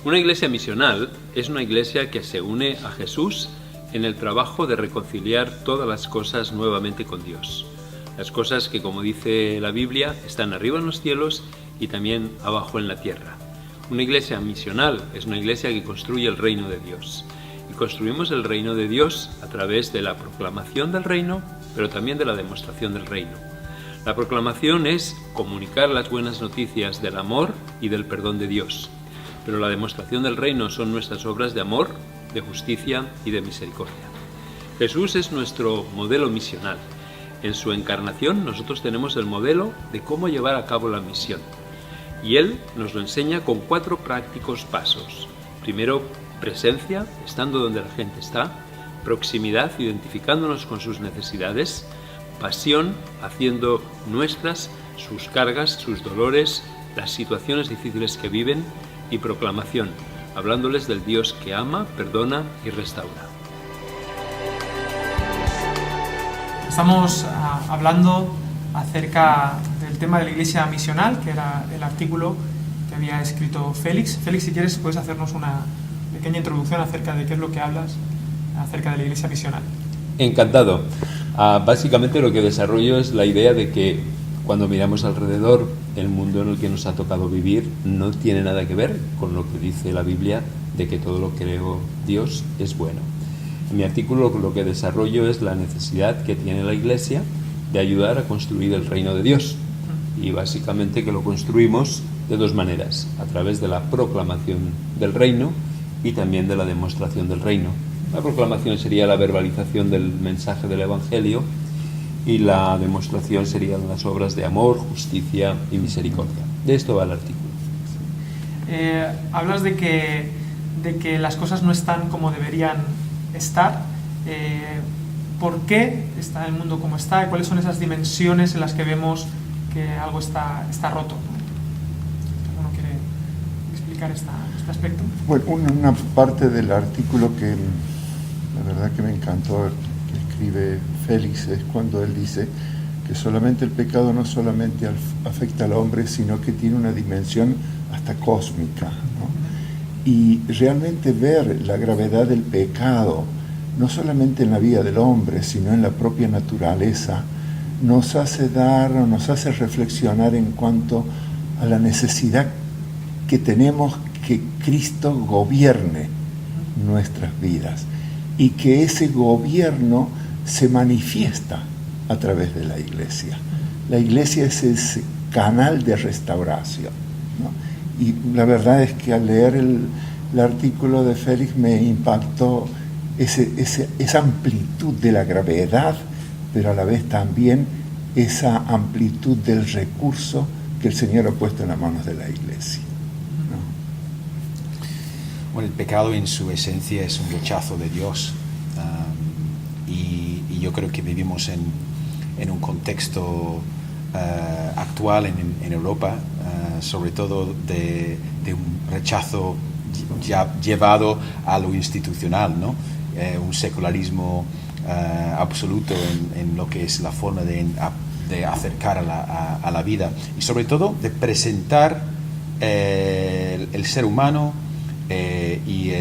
Una iglesia misional es una iglesia que se une a Jesús en el trabajo de reconciliar todas las cosas nuevamente con Dios. Las cosas que, como dice la Biblia, están arriba en los cielos y también abajo en la tierra. Una iglesia misional es una iglesia que construye el reino de Dios. Y construimos el reino de Dios a través de la proclamación del reino, pero también de la demostración del reino. La proclamación es comunicar las buenas noticias del amor y del perdón de Dios. Pero la demostración del reino son nuestras obras de amor, de justicia y de misericordia. Jesús es nuestro modelo misional. En su encarnación nosotros tenemos el modelo de cómo llevar a cabo la misión. Y Él nos lo enseña con 4 prácticos pasos. Primero, presencia, estando donde la gente está. Proximidad, identificándonos con sus necesidades. Pasión, haciendo nuestras sus cargas, sus dolores, las situaciones difíciles que viven. Y proclamación, hablándoles del Dios que ama, perdona y restaura. Estamos hablando acerca del tema de la iglesia misional, que era el artículo que había escrito Félix. Félix, si quieres, puedes hacernos una pequeña introducción acerca de qué es lo que hablas acerca de la iglesia misional. Encantado. Básicamente lo que desarrollo es la idea de que cuando miramos alrededor, el mundo en el que nos ha tocado vivir no tiene nada que ver con lo que dice la Biblia de que todo lo que creó Dios es bueno. En mi artículo lo que desarrollo es la necesidad que tiene la Iglesia de ayudar a construir el reino de Dios. Y básicamente que lo construimos de 2 maneras, a través de la proclamación del reino y también de la demostración del reino. La proclamación sería la verbalización del mensaje del Evangelio y la demostración serían las obras de amor, justicia y misericordia. De esto va el artículo. Hablas de que las cosas no están como deberían estar. ¿Por qué está el mundo como está? ¿Cuáles son esas dimensiones en las que vemos que algo está roto? ¿Alguno quiere explicar este aspecto? Bueno, una parte del artículo que la verdad que me encantó, que escribe Félix, es cuando él dice que solamente el pecado no solamente afecta al hombre, sino que tiene una dimensión hasta cósmica, ¿no? Y realmente ver la gravedad del pecado, no solamente en la vida del hombre, sino en la propia naturaleza, nos hace reflexionar en cuanto a la necesidad que tenemos que Cristo gobierne nuestras vidas y que ese gobierno se manifiesta a través de la iglesia. La iglesia es ese canal de restauración, ¿no? Y la verdad es que al leer el artículo de Félix me impactó esa amplitud de la gravedad, pero a la vez también esa amplitud del recurso que el Señor ha puesto en las manos de la iglesia, ¿no? Bueno, el pecado en su esencia es un rechazo de Dios, y yo creo que vivimos en un contexto actual en Europa, sobre todo de un rechazo ya llevado a lo institucional, ¿no? Un secularismo absoluto en lo que es la forma de acercar a la vida, y sobre todo de presentar el ser humano y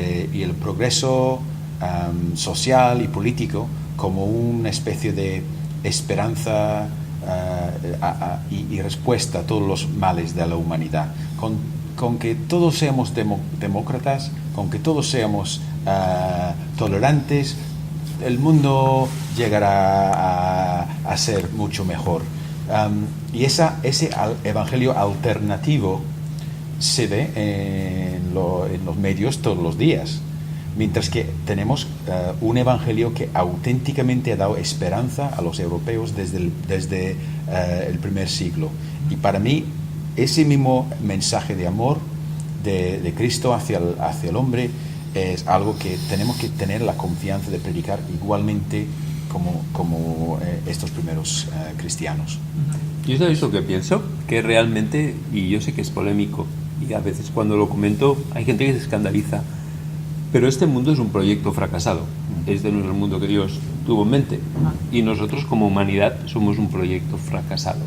el progreso social y político como una especie de esperanza y respuesta a todos los males de la humanidad. Con que todos seamos demócratas, con que todos seamos tolerantes, el mundo llegará a ser mucho mejor. Y ese evangelio alternativo se ve en los medios todos los días, mientras que tenemos un evangelio que auténticamente ha dado esperanza a los europeos desde el primer siglo. Y para mí, ese mismo mensaje de amor de Cristo hacia el hombre es algo que tenemos que tener la confianza de predicar igualmente como estos primeros cristianos. Yo sabéis lo que pienso, que realmente, y yo sé que es polémico, y a veces cuando lo comento hay gente que se escandaliza, pero este mundo es un proyecto fracasado. Este no es el mundo que Dios tuvo en mente, y nosotros como humanidad somos un proyecto fracasado.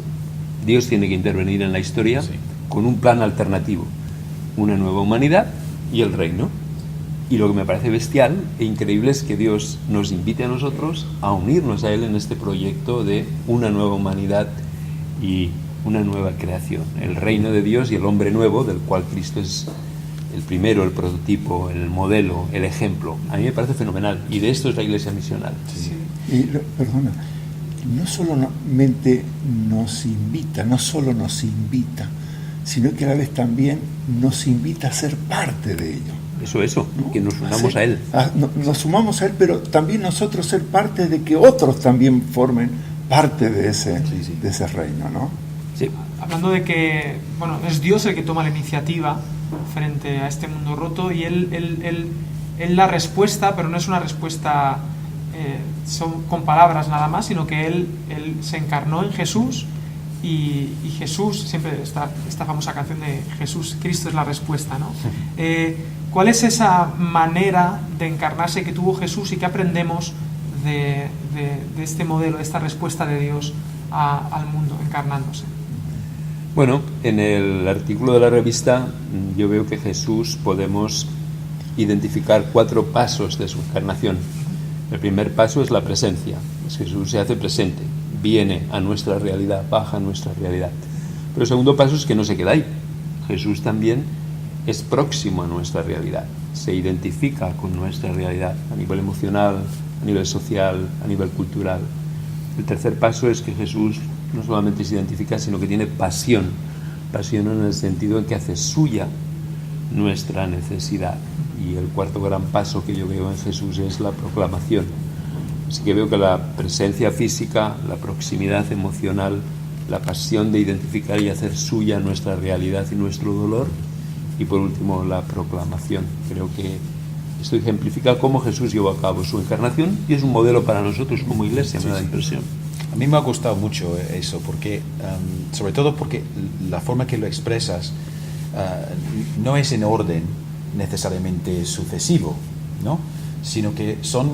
Dios tiene que intervenir en la historia, sí, con un plan alternativo, una nueva humanidad y el reino. Y lo que me parece bestial e increíble es que Dios nos invite a nosotros a unirnos a Él en este proyecto de una nueva humanidad y una nueva creación. El reino de Dios y el hombre nuevo, del cual Cristo es el primero, el prototipo, el modelo, el ejemplo. A mí me parece fenomenal. Y de esto es la Iglesia misional. Sí. Y, perdona, no solamente no solo nos invita, sino que a la vez también nos invita a ser parte de ello. Eso, ¿no? Que nos unamos a Él. Nos sumamos a Él, pero también nosotros ser parte de que otros también formen parte de ese reino, ¿no? Sí. Hablando de que, bueno, es Dios el que toma la iniciativa frente a este mundo roto y Él la respuesta, pero no es una respuesta con palabras nada más, sino que Él se encarnó en Jesús y Jesús, siempre esta famosa canción de Jesús, Cristo es la respuesta, ¿no? ¿Cuál es esa manera de encarnarse que tuvo Jesús y qué aprendemos de este modelo, de esta respuesta de Dios al mundo encarnándose? Bueno, en el artículo de la revista yo veo que Jesús podemos identificar 4 pasos de su encarnación. El primer paso es la presencia. Jesús se hace presente, viene a nuestra realidad, baja a nuestra realidad. Pero el segundo paso es que no se queda ahí. Jesús también es próximo a nuestra realidad, se identifica con nuestra realidad a nivel emocional, a nivel social, a nivel cultural. El tercer paso es que Jesús no solamente se identifica, sino que tiene pasión en el sentido en que hace suya nuestra necesidad. Y el cuarto gran paso que yo veo en Jesús es la proclamación. Así que veo que la presencia física, la proximidad emocional, la pasión de identificar y hacer suya nuestra realidad y nuestro dolor, y por último la proclamación. Creo que esto ejemplifica cómo Jesús llevó a cabo su encarnación y es un modelo para nosotros como iglesia, me da impresión. A mí me ha gustado mucho eso, porque sobre todo porque la forma que lo expresas no es en orden necesariamente sucesivo, ¿no? Sino que son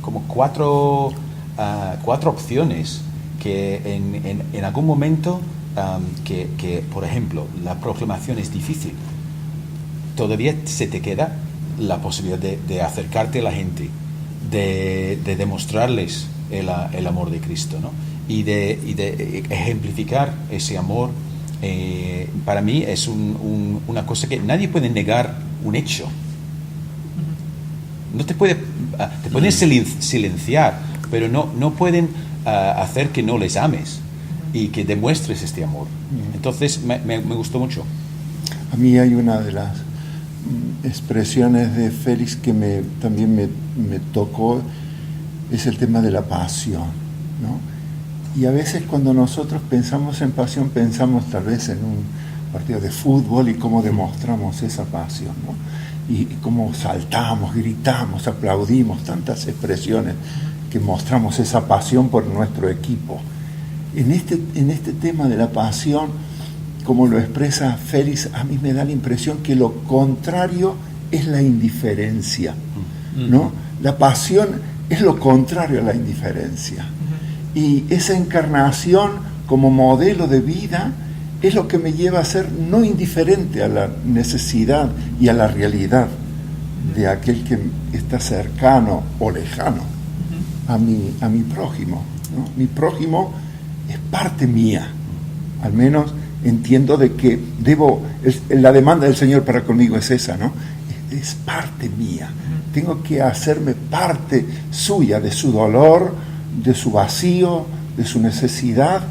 como cuatro opciones que en algún momento que, por ejemplo, la proclamación es difícil, todavía se te queda la posibilidad de acercarte a la gente, de demostrarles el amor de Cristo, ¿no? Y de ejemplificar ese amor. Para mí es una cosa que nadie puede negar un hecho. No te pueden silenciar, pero no pueden hacer que no les ames y que demuestres este amor. Entonces me gustó mucho. A mí hay una de las expresiones de Félix que también me tocó, es el tema de la pasión, ¿no? Y a veces cuando nosotros pensamos en pasión, pensamos tal vez en un partido de fútbol y cómo demostramos esa pasión, ¿no? Y cómo saltamos, gritamos, aplaudimos, tantas expresiones que mostramos esa pasión por nuestro equipo. En este tema de la pasión, como lo expresa Félix, a mí me da la impresión que lo contrario es la indiferencia, ¿no? La pasión es lo contrario a la indiferencia. Y esa encarnación como modelo de vida es lo que me lleva a ser no indiferente a la necesidad y a la realidad de aquel que está cercano o lejano a mi prójimo, ¿no? Mi prójimo es parte mía, al menos entiendo de que la demanda del Señor para conmigo es esa, ¿no? Es parte mía, tengo que hacerme parte suya, de su dolor, de su vacío, de su necesidad,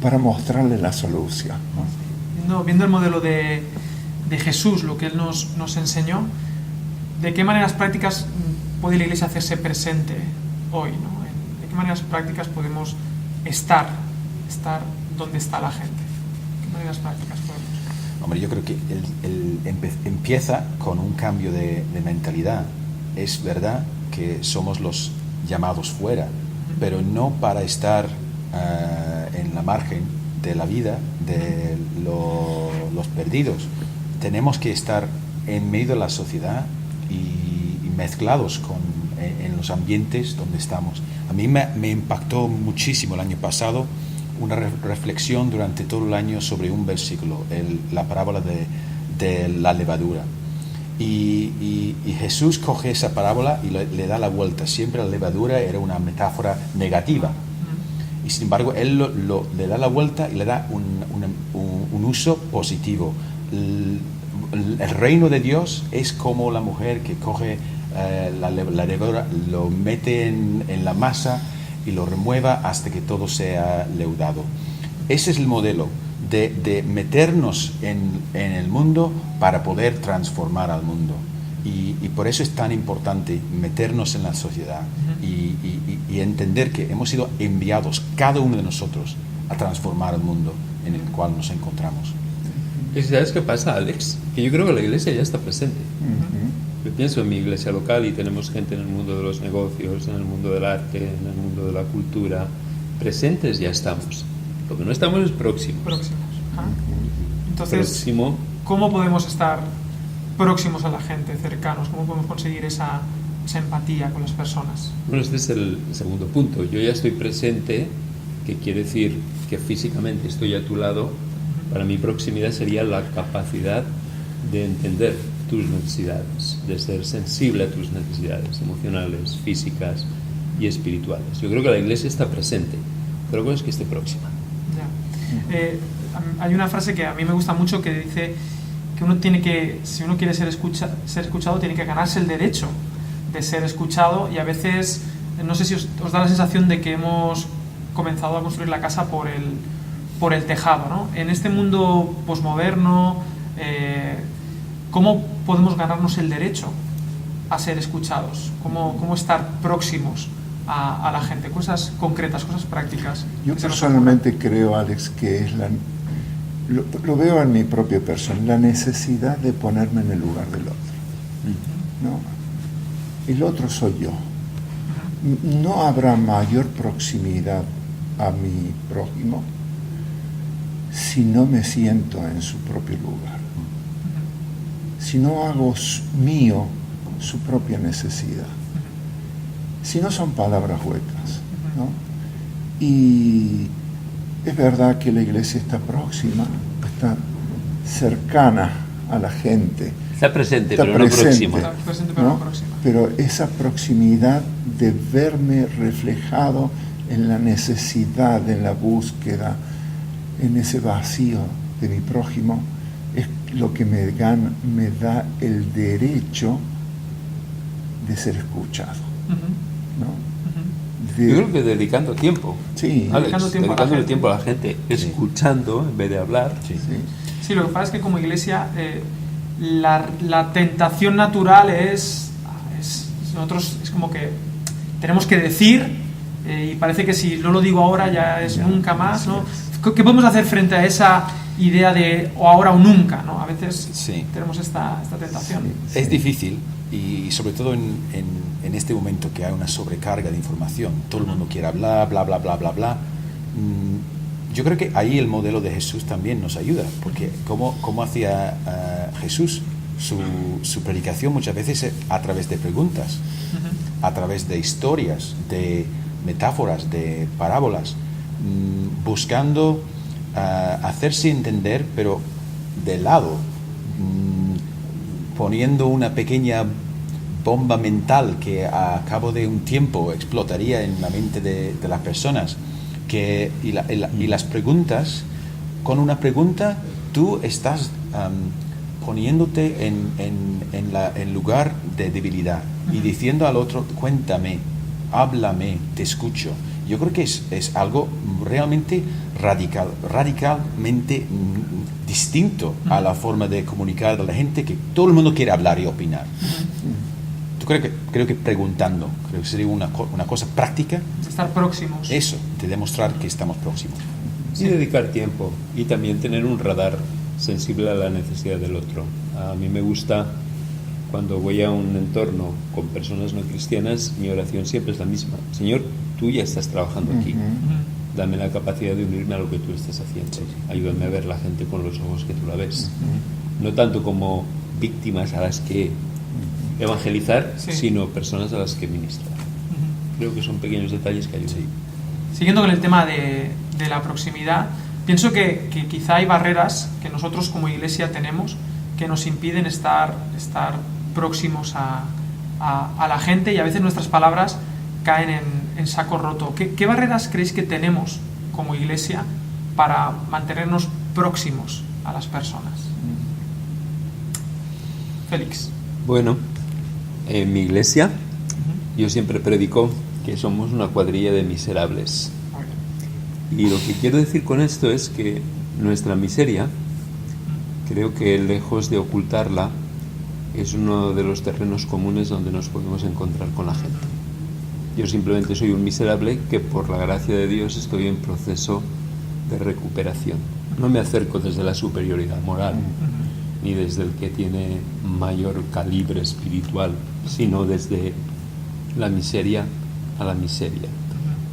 para mostrarle la solución, ¿no? Viendo el modelo de Jesús, lo que Él nos enseñó, ¿de qué maneras prácticas puede la Iglesia hacerse presente hoy, ¿no? ¿De qué maneras prácticas podemos estar donde está la gente? ¿De qué maneras prácticas podemos? Hombre, yo creo que empieza con un cambio de mentalidad. Es verdad que somos los llamados fuera, pero no para estar en la margen de la vida de los perdidos. Tenemos que estar en medio de la sociedad y mezclados en los ambientes donde estamos. A mí me impactó muchísimo el año pasado una reflexión durante todo el año sobre un versículo, la parábola de la levadura. Y Jesús coge esa parábola y le da la vuelta. Siempre la levadura era una metáfora negativa. Y sin embargo, él le da la vuelta y le da un uso positivo. El reino de Dios es como la mujer que coge la levadura, lo mete en la masa y lo remueva hasta que todo sea leudado. Ese es el modelo de meternos en el mundo para poder transformar al mundo. Y por eso es tan importante meternos en la sociedad y entender que hemos sido enviados, cada uno de nosotros, a transformar el mundo en el cual nos encontramos. ¿Y sabes qué pasa, Alex? Que yo creo que la iglesia ya está presente. Yo pienso en mi iglesia local y tenemos gente en el mundo de los negocios, en el mundo del arte, en el mundo de la cultura. Presentes ya estamos. Lo que no estamos es próximos. Entonces, Próximo. ¿cómo podemos estar próximos a la gente, cercanos? ¿Cómo podemos conseguir esa empatía con las personas? Bueno, este es el segundo punto. Yo ya estoy presente, que quiere decir que físicamente estoy a tu lado. Para mi proximidad sería la capacidad de entender tus necesidades, de ser sensible a tus necesidades emocionales, físicas y espirituales. Yo creo que la iglesia está presente, pero es que esté próxima. Hay una frase que a mí me gusta mucho que dice que uno tiene que, si uno quiere ser escuchado, tiene que ganarse el derecho de ser escuchado, y a veces, no sé si os da la sensación de que hemos comenzado a construir la casa por el tejado, ¿no? En este mundo posmoderno, ¿cómo podemos ganarnos el derecho a ser escuchados? ¿Cómo estar próximos a la gente? Cosas concretas, cosas prácticas. Yo personalmente creo, Alex, que es lo veo en mi propia persona, la necesidad de ponerme en el lugar del otro. ¿No? El otro soy yo. No habrá mayor proximidad a mi prójimo si no me siento en su propio lugar, si no hago mío su propia necesidad, si no son palabras huecas, ¿no? Y es verdad que la iglesia está próxima, está cercana a la gente. Está presente, Está pero presente, no próxima. Está presente, pero no próxima. Pero esa proximidad de verme reflejado en la necesidad, en la búsqueda, en ese vacío de mi prójimo, es lo que me da el derecho de ser escuchado, ¿no? Yo creo que dedicando tiempo. Sí. Alex, dedicándole gente. tiempo a la gente, escuchando en vez de hablar. Sí. Sí, lo que pasa es que como iglesia la tentación natural es nosotros es como que tenemos que decir y parece que si no lo digo ahora ya es nunca más, ¿no? ¿Qué podemos hacer frente a esa idea de o ahora o nunca, ¿no? A veces tenemos esta tentación. Es difícil, y sobre todo en este momento que hay una sobrecarga de información, todo el mundo quiere hablar, bla, bla, bla, bla, bla. Yo creo que ahí el modelo de Jesús también nos ayuda, porque como hacía Jesús su predicación muchas veces a través de preguntas, a través de historias, de metáforas, de parábolas, buscando hacerse entender, pero de lado, poniendo una pequeña bomba mental que a cabo de un tiempo explotaría en la mente de las personas. Y las preguntas, con una pregunta tú estás poniéndote en lugar de debilidad y diciendo al otro, cuéntame, háblame, te escucho. Yo creo que es algo realmente radicalmente distinto a la forma de comunicar de la gente, que todo el mundo quiere hablar y opinar. Creo que preguntando, creo que sería una cosa práctica. Estar próximos. Eso, de demostrar que estamos próximos. Y dedicar tiempo. Y también tener un radar sensible a la necesidad del otro. A mí me gusta, cuando voy a un entorno con personas no cristianas, mi oración siempre es la misma. Señor, tú ya estás trabajando aquí. Dame la capacidad de unirme a lo que tú estás haciendo. Ayúdame a ver la gente con los ojos que tú la ves. No tanto como víctimas a las que evangelizar, sino personas a las que ministrar. Creo que son pequeños detalles que ayudan. Siguiendo con el tema de la proximidad, pienso que quizá hay barreras que nosotros como iglesia tenemos que nos impiden estar próximos a la gente, y a veces nuestras palabras caen en saco roto. ¿Qué barreras creéis que tenemos como iglesia para mantenernos próximos a las personas? Félix. Bueno, en mi iglesia yo siempre predico que somos una cuadrilla de miserables. Y lo que quiero decir con esto es que nuestra miseria, creo que lejos de ocultarla, es uno de los terrenos comunes donde nos podemos encontrar con la gente. Yo simplemente soy un miserable que por la gracia de Dios estoy en proceso de recuperación. No me acerco desde la superioridad moral, ni desde el que tiene mayor calibre espiritual, sino desde la miseria a la miseria.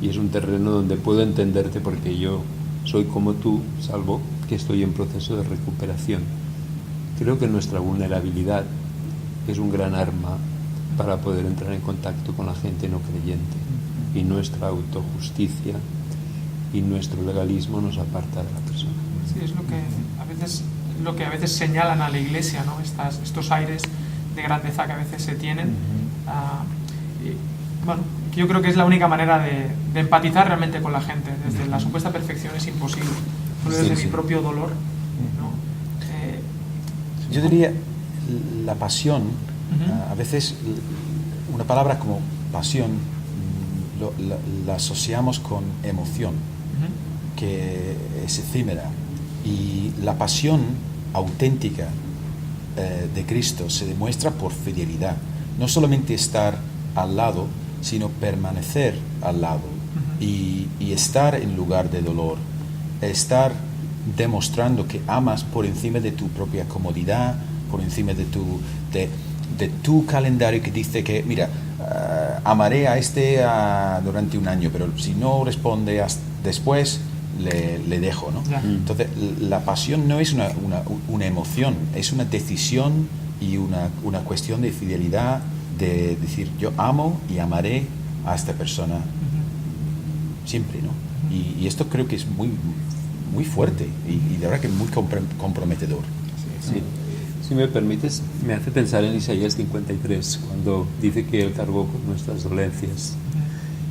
Y es un terreno donde puedo entenderte porque yo soy como tú, salvo que estoy en proceso de recuperación. Creo que nuestra vulnerabilidad es un gran arma para poder entrar en contacto con la gente no creyente, y nuestra autojusticia y nuestro legalismo nos aparta de la persona. Sí, es lo que a veces señalan a la iglesia, ¿no? Estos aires de grandeza que a veces se tienen. Bueno, yo creo que es la única manera de empatizar realmente con la gente. Desde la supuesta perfección es imposible, solo desde mi propio dolor, ¿no? Yo diría la pasión. A veces una palabra como pasión la asociamos con emoción, que es efímera, y la pasión auténtica de Cristo se demuestra por fidelidad, no solamente estar al lado, sino permanecer al lado y estar en lugar de dolor, estar demostrando que amas por encima de tu propia comodidad, por encima de tu calendario que dice que, mira, amaré a durante un año, pero si no responde después, le dejo, ¿no? Entonces, la pasión no es una emoción, es una decisión y una cuestión de fidelidad, de decir, yo amo y amaré a esta persona siempre, ¿no? Y esto creo que es muy, muy fuerte y de verdad que muy comprometedor. Sí. Si me permites, me hace pensar en Isaías 53, cuando dice que Él cargó con nuestras dolencias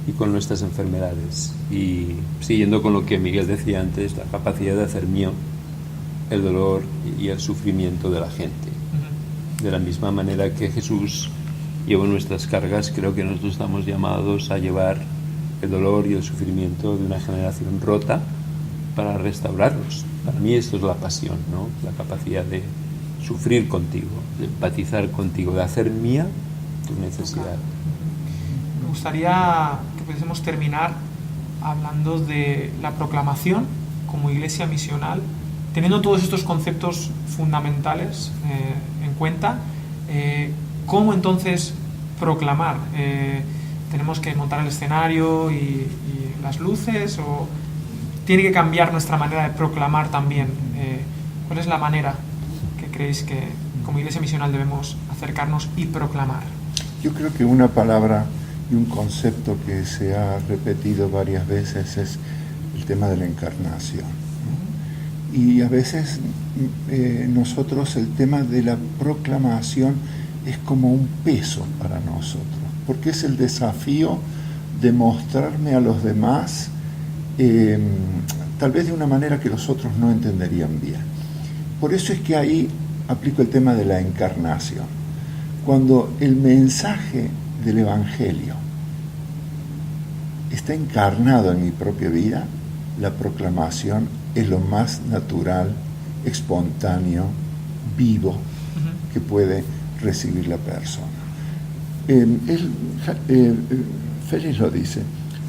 y con nuestras enfermedades. Y siguiendo con lo que Miguel decía antes, la capacidad de hacer mío el dolor y el sufrimiento de la gente. De la misma manera que Jesús llevó nuestras cargas, creo que nosotros estamos llamados a llevar el dolor y el sufrimiento de una generación rota para restaurarlos. Para mí esto es la pasión, ¿no? La capacidad de sufrir contigo, de empatizar contigo, de hacer mía tu necesidad. Me gustaría que pudiésemos terminar hablando de la proclamación como iglesia misional, teniendo todos estos conceptos fundamentales en cuenta. ¿Cómo entonces proclamar? ¿Tenemos que montar el escenario y las luces, o tiene que cambiar nuestra manera de proclamar también? ¿Cuál es la manera que creéis que como iglesia misional debemos acercarnos y proclamar? Yo creo que una palabra y un concepto que se ha repetido varias veces es el tema de la encarnación. Y a veces nosotros el tema de la proclamación es como un peso para nosotros, porque es el desafío de mostrarme a los demás tal vez de una manera que los otros no entenderían bien. Por eso es que ahí aplico el tema de la encarnación. Cuando el mensaje del Evangelio está encarnado en mi propia vida, la proclamación es lo más natural, espontáneo, vivo que puede recibir la persona. Félix lo dice,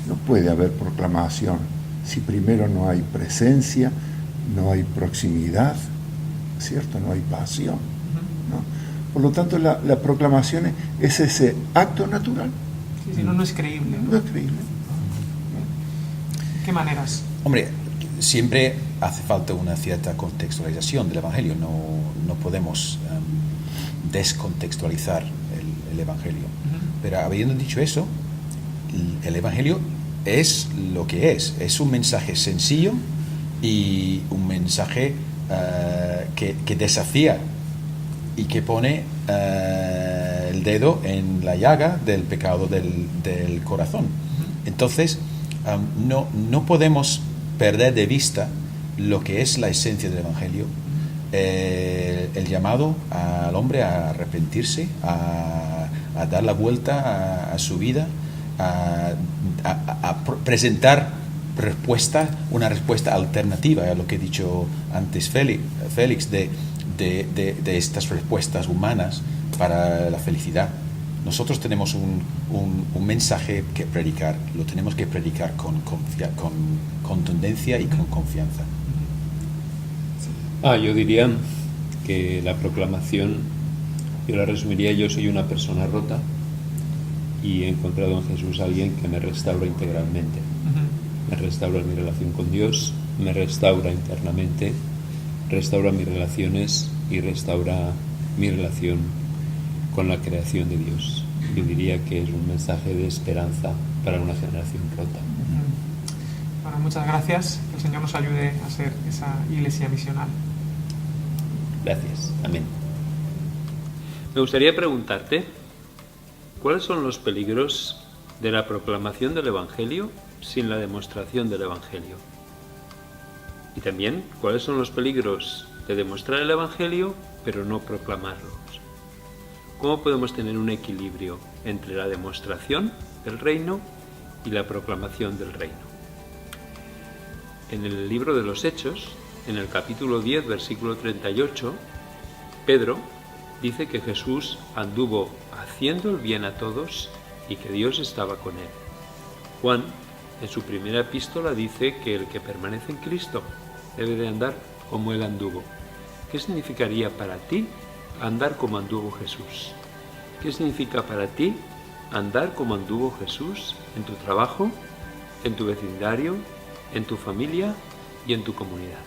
no puede haber proclamación si primero no hay presencia, no hay proximidad, ¿cierto? No hay pasión, ¿no? Por lo tanto, la proclamación es ese acto natural. Sí, si no, no es creíble, ¿no? No es creíble. ¿Qué maneras? Hombre, siempre hace falta una cierta contextualización del Evangelio. No podemos descontextualizar el Evangelio. Pero habiendo dicho eso, el Evangelio es lo que es un mensaje sencillo y un mensaje que desafía y que pone el dedo en la llaga del pecado del corazón. Entonces, no podemos perder de vista lo que es la esencia del Evangelio, el llamado al hombre a arrepentirse, a dar la vuelta a su vida, a presentar una respuesta alternativa a lo que he dicho antes Félix, de estas respuestas humanas para la felicidad. Nosotros tenemos un mensaje que predicar, lo tenemos que predicar con contundencia y con confianza. Yo diría que la proclamación, yo la resumiría: yo soy una persona rota y he encontrado en Jesús a alguien que me restaura integralmente. Me restaura mi relación con Dios, me restaura internamente, restaura mis relaciones y restaura mi relación con la creación de Dios. Yo diría que es un mensaje de esperanza para una generación rota. Bueno, muchas gracias. Que el Señor nos ayude a ser esa iglesia misional. Gracias. Amén. Me gustaría preguntarte, ¿cuáles son los peligros de la proclamación del Evangelio sin la demostración del Evangelio? Y también, ¿cuáles son los peligros de demostrar el Evangelio pero no proclamarlo? ¿Cómo podemos tener un equilibrio entre la demostración del reino y la proclamación del reino? En el libro de los Hechos, en el capítulo 10, versículo 38, Pedro dice que Jesús anduvo haciendo el bien a todos y que Dios estaba con él. Juan, en su primera epístola, dice que el que permanece en Cristo debe de andar como él anduvo. ¿Qué significaría para ti andar como anduvo Jesús? ¿Qué significa para ti andar como anduvo Jesús en tu trabajo, en tu vecindario, en tu familia y en tu comunidad?